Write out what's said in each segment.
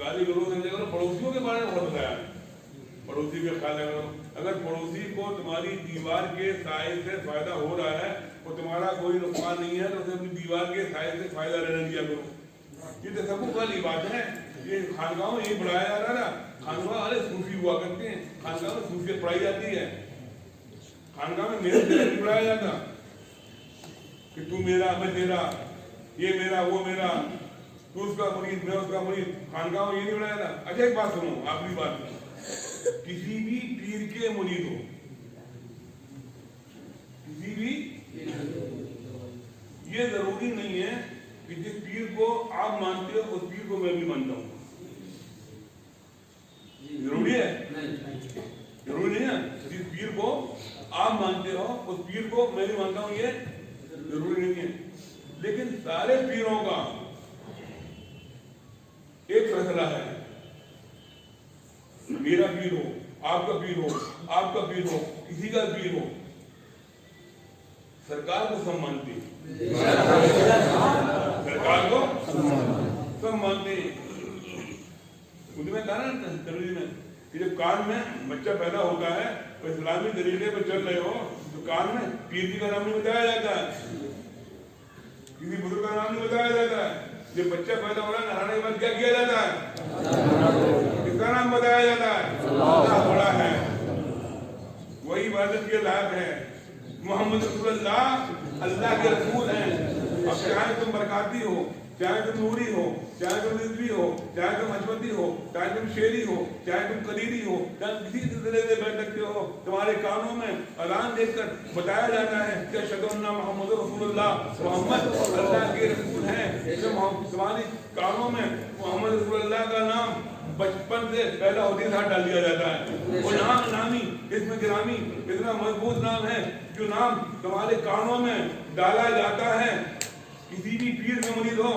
गाली गलौज से करो, पड़ोसियों के बारे में बहुत बताया, पड़ोसी का ख्याल करो। अगर पड़ोसी को तुम्हारी दीवार के साए से फायदा हो रहा है और तुम्हारा कोई नुकसान नहीं है तो उसे अपनी दीवार के साए से फायदा लेने दिया करो। ये तसव्वुफ वाली बात है। ये खानगाह में यही पढ़ाया जा रहा है ना, खानगाह वाले सूफी हुआ करते हैं, खानगाह में सूफियत पढ़ाई जाती है। खानगाह में मेरे तेरे नहीं पढ़ाया जाता कि तू मेरा मैं तेरा, ये मेरा वो मेरा, तू उसका मुरीद मैं उसका मुरीद। खानगाह में ये नहीं पढ़ाया जाता। अच्छा एक बात सुनो, आखिरी बात, किसी भी पीर के मुरीद हो, किसी भी, ये जरूरी नहीं है कि जिस पीर को आप मानते हो उस पीर को मैं भी मानता हूँ। जरूरी है? जरूरी नहीं है। जिस पीर को आप मानते हो उस पीर को मैं भी मानता हूँ, ये जरूरी नहीं है। लेकिन सारे पीरों का एक फैसला है, मेरा पीर हो, आपका पीर हो, आपका पीर हो, किसी का पीर हो, सरकार को सब मानते हैं, सरकार को सब मानते हैं। उसमें कहा ना तकरीर में कि जब कान में बच्चा पैदा होता है तो इस्लामी तरीके पर चल रहे हो तो कान में पीर जी का नाम नहीं बताया जाता है, किसी बुजुर्ग का नाम नहीं बताया जाता है। जब बच्चा पैदा हो रहा है नहाने के बाद क्या किया जाता है, किसका नाम बताया जाता है, अल्लाह बड़ा है, वही इबादत के लायक है। मोहम्मद रसूलुल्लाह अल्लाह के रसूल हैं। अब चाहे तुम बरकाती हो, चाहे तुम नूरी हो, चाहे तुम रिजवी हो, चाहे तुम अजमती हो, चाहे तुम शेरी हो, चाहे तुम कदीरी हो, चाहे किसी सिलसिले से बैठ सकते हो, तुम्हारे कानों में अज़ान देकर बताया जाता है कि अशहदु अन्ना मुहम्मद रसूलुल्लाह, मोहम्मद अल्लाह के रसूल हैं। तुम्हारी कानों में मोहम्मद रसूलुल्लाह का नाम बचपन से पहला होते ही साथ डाल दिया जाता है। वो नाम नामी इसमें गिरामी इतना मजबूत नाम है जो नाम तुम्हारे कानों में डाला जाता है। किसी भी पीर में मुरीद हो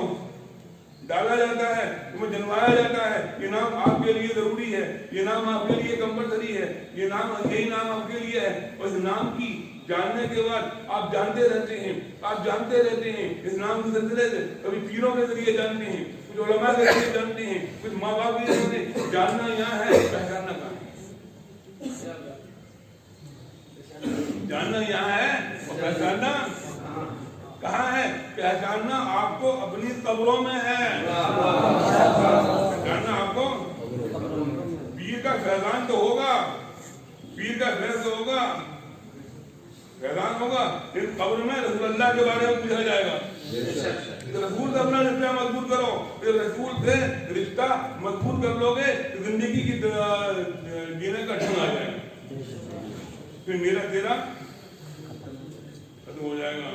डाला जाता है, तुम्हें जनवाया जाता है, ये नाम आपके लिए जरूरी है, ये नाम आपके लिए कंपलसरी है, ये नाम यही नाम आपके लिए है। और इस नाम की जानने के बाद आप जानते रहते हैं, आप जानते रहते हैं इस नाम के सिलसिले से। कभी पीरों के जरिए जानते हैं, कुछ उलमा के जरिए जानते हैं, कुछ माँ बाप के जरिए। जानना यहाँ है, पहचानना कहाँ है? जानना यहाँ है और पहचानना कहाँ है? पहचानना आपको अपनी कब्रों में है, पहचानना आपको। पीर का फैजान तो होगा, पीर का फैज तो होगा, फैजान होगा, लेकिन कब्र में रसूलुल्लाह के बारे में पूछा जाएगा। रसूल से अपना रिश्ता मजबूत करो, रसूल से रिश्ता मजबूत कर लोगे तो जिंदगी की जीने का ढंग आ जाएगा, फिर मेरा तेरा खत्म हो जाएगा।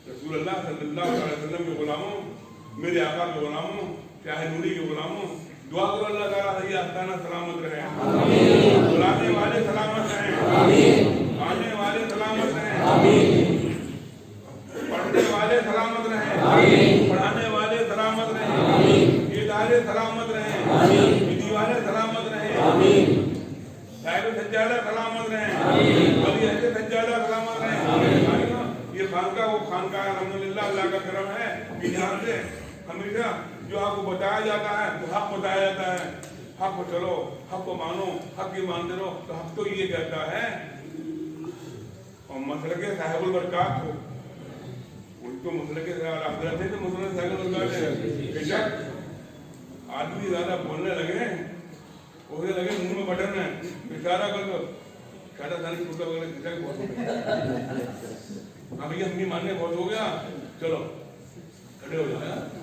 रसूलुल्लाह सल्लल्लाहु अलैहि वसल्लम के गुलामों, मेरे आका के गुलामों, चाहे नूरी के गुलामों, दुआ करो अल्लाह ताला ये आस्ताना सलामत रहे, बुलाने वाले सलामत रहें, आने वाले सलामत रहें, पढ़ने वाले सलामत रहें, पढ़ाने वाले सलामत रहें, इदारे सलामत रहें, दीवारें सलामत रहें, साहिब सज्जादा सलामत रहें, वली अहले सज्जादा सलामत रहें। ये खानका वो खानका अल्हम्दुलिल्लाह अल्लाह का करम है कि यहाँ से हमेशा जो आपको बताया जाता है तो हक बताया जाता है। हक को चलो, हक को मानो, हक की मानते रहो। तो हक तो ये कहता है और मसलके साहिबुल बरकात हो, उनको मसलके हजरत है तो मसलके साहिबुल बरकात है। बेशक आदमी ज्यादा बोलने लगे, बोलने लगे मुंह में बटन है, इशारा कर दो, खाटा सारी कुत्ता वगैरह बहुत हो गया, भैया अपनी मानने बहुत हो गया, चलो खड़े हो जाओ।